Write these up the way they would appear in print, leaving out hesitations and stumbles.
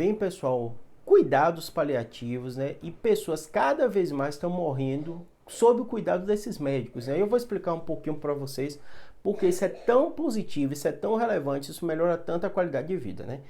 bem, pessoal, cuidados paliativos, né? E pessoas cada vez mais estão morrendo sob o cuidado desses médicos, né? Eu vou explicar um pouquinho para vocês porque isso é tão positivo, isso é tão relevante, isso melhora tanto a qualidade de vida, né?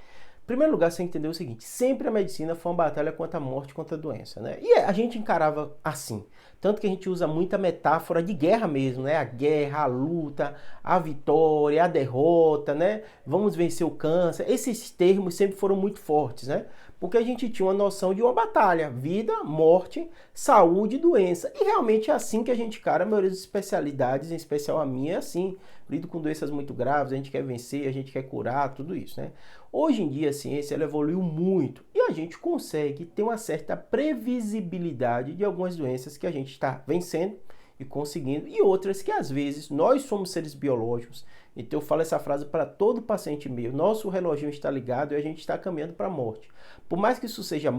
Em primeiro lugar, você entender o seguinte: sempre a medicina foi uma batalha contra a morte, contra a doença, né? E a gente encarava assim. Tanto que a gente usa muita metáfora de guerra mesmo, né? A guerra, a luta, a vitória, a derrota, né? Vamos vencer o câncer. Esses termos sempre foram muito fortes, né? Porque a gente tinha uma noção de uma batalha: vida, morte, saúde e doença. E realmente é assim que a gente encara a maioria das especialidades, em especial a minha, é assim. Lido com doenças muito graves, a gente quer vencer, a gente quer curar, tudo isso, né? Hoje em dia a ciência ela evoluiu muito e a gente consegue ter uma certa previsibilidade de algumas doenças que a gente está vencendo e conseguindo, e outras que às vezes nós somos seres biológicos. Então eu falo essa frase para todo paciente meu: nosso reloginho está ligado e a gente está caminhando para a morte. Por mais que isso seja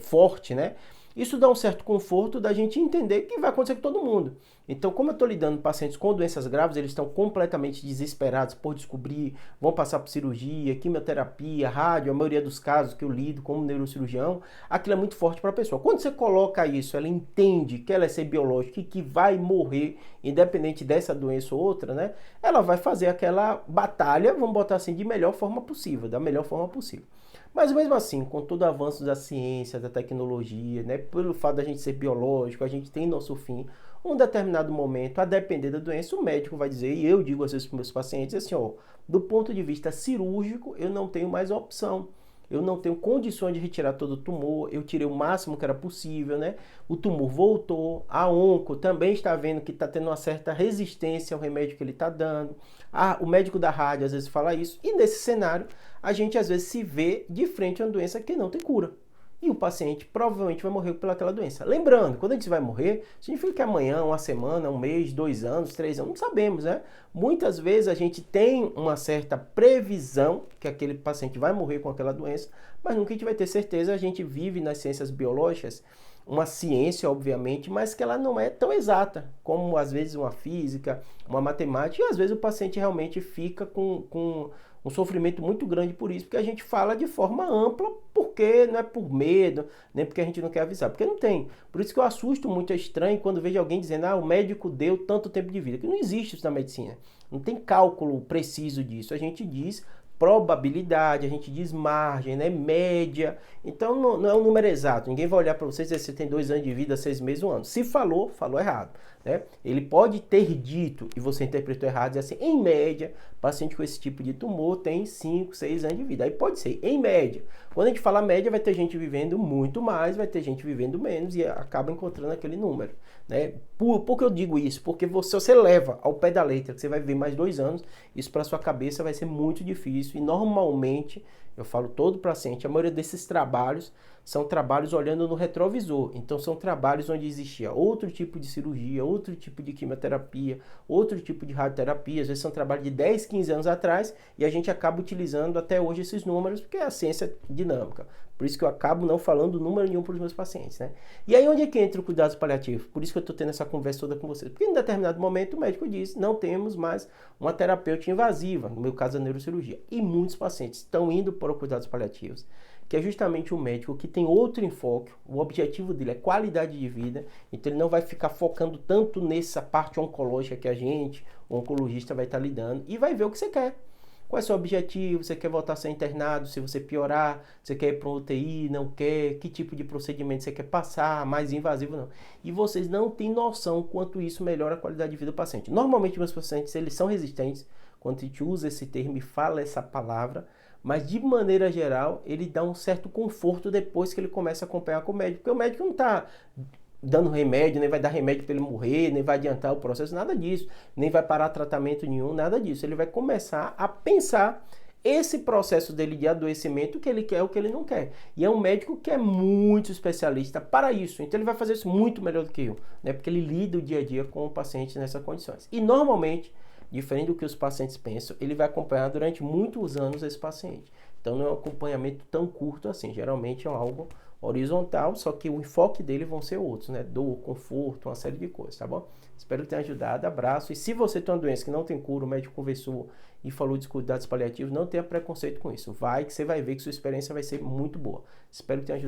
forte, né? Isso dá um certo conforto da gente entender que vai acontecer com todo mundo. Então, como eu estou lidando com pacientes com doenças graves, eles estão completamente desesperados por descobrir, vão passar por cirurgia, quimioterapia, rádio, a maioria dos casos que eu lido como neurocirurgião, aquilo é muito forte para a pessoa. Quando você coloca isso, ela entende que ela é ser biológica e que vai morrer, independente dessa doença ou outra, né? Ela vai fazer aquela batalha, vamos botar assim, de melhor forma possível, da melhor forma possível. Mas mesmo assim, com todo o avanço da ciência, da tecnologia, né, pelo fato da gente ser biológico, a gente tem nosso fim, um determinado momento, a depender da doença, o médico vai dizer, e eu digo às vezes para os meus pacientes, assim, ó, do ponto de vista cirúrgico, eu não tenho mais opção. Eu não tenho condições de retirar todo o tumor, eu tirei o máximo que era possível, né? O tumor voltou, a onco também está vendo que está tendo uma certa resistência ao remédio que ele está dando. O médico da rádio às vezes fala isso, e nesse cenário a gente às vezes se vê de frente a uma doença que não tem cura. E o paciente provavelmente vai morrer pelaquela doença. Lembrando, quando a gente vai morrer, significa que amanhã, uma semana, um mês, 2 anos, 3 anos, não sabemos, né? Muitas vezes a gente tem uma certa previsão que aquele paciente vai morrer com aquela doença, mas nunca a gente vai ter certeza. A gente vive nas ciências biológicas, uma ciência, obviamente, mas que ela não é tão exata como às vezes uma física, uma matemática, e às vezes o paciente realmente fica com um sofrimento muito grande por isso, porque a gente fala de forma ampla, porque não é por medo, nem porque a gente não quer avisar, porque não tem. Por isso que eu assusto muito, é estranho quando vejo alguém dizendo, o médico deu tanto tempo de vida, que não existe isso na medicina. Não tem cálculo preciso disso. A gente diz probabilidade, a gente diz margem, né? Média. Então não é um número exato. Ninguém vai olhar para você e dizer se você tem 2 anos de vida, 6 meses, 1 ano. Se falou, falou errado, né? Ele pode ter dito e você interpretou errado, dizer assim, em média, paciente com esse tipo de tumor tem 5, 6 anos de vida. Aí pode ser, em média. Quando a gente fala média, vai ter gente vivendo muito mais, vai ter gente vivendo menos e acaba encontrando aquele número, né? Por que eu digo isso? Porque você leva ao pé da letra que você vai viver mais 2 anos, isso para sua cabeça vai ser muito difícil. E normalmente, eu falo todo paciente, a maioria desses trabalhos são trabalhos olhando no retrovisor. Então são trabalhos onde existia outro tipo de cirurgia, outro tipo de quimioterapia, outro tipo de radioterapia. Às vezes são trabalhos de 10, 15 anos atrás e a gente acaba utilizando até hoje esses números porque a ciência é dinâmica. Por isso que eu acabo não falando número nenhum para os meus pacientes, né? E aí onde é que entra o cuidados paliativos? Por isso que eu estou tendo essa conversa toda com vocês. Porque em determinado momento o médico diz, não temos mais uma terapêutica invasiva, no meu caso a neurocirurgia. E muitos pacientes estão indo para os cuidados paliativos, que é justamente o médico que tem outro enfoque, o objetivo dele é qualidade de vida, então ele não vai ficar focando tanto nessa parte oncológica que a gente, o oncologista, vai estar lidando, e vai ver o que você quer. Qual é o seu objetivo? Você quer voltar a ser internado? Se você piorar, você quer ir para uma UTI? Não quer? Que tipo de procedimento você quer passar? Mais invasivo não. E vocês não têm noção quanto isso melhora a qualidade de vida do paciente. Normalmente meus pacientes, eles são resistentes quando a gente usa esse termo e fala essa palavra, mas de maneira geral ele dá um certo conforto depois que ele começa a acompanhar com o médico, porque o médico não está dando remédio, nem vai dar remédio para ele morrer, nem vai adiantar o processo, nada disso, nem vai parar tratamento nenhum, nada disso. Ele vai começar a pensar esse processo dele de adoecimento, o que ele quer, o que ele não quer. E é um médico que é muito especialista para isso, então ele vai fazer isso muito melhor do que eu, né? Porque ele lida o dia a dia com o paciente nessas condições. E normalmente, diferente do que os pacientes pensam, ele vai acompanhar durante muitos anos esse paciente. Então Então não é um acompanhamento tão curto assim, geralmente é algo horizontal, só que o enfoque dele vão ser outros, né? Dor, conforto, uma série de coisas, tá bom? Espero que tenha ajudado, abraço. E se você tem uma doença que não tem cura, o médico conversou e falou de cuidados paliativos, não tenha preconceito com isso. Vai que você vai ver que sua experiência vai ser muito boa. Espero que tenha ajudado.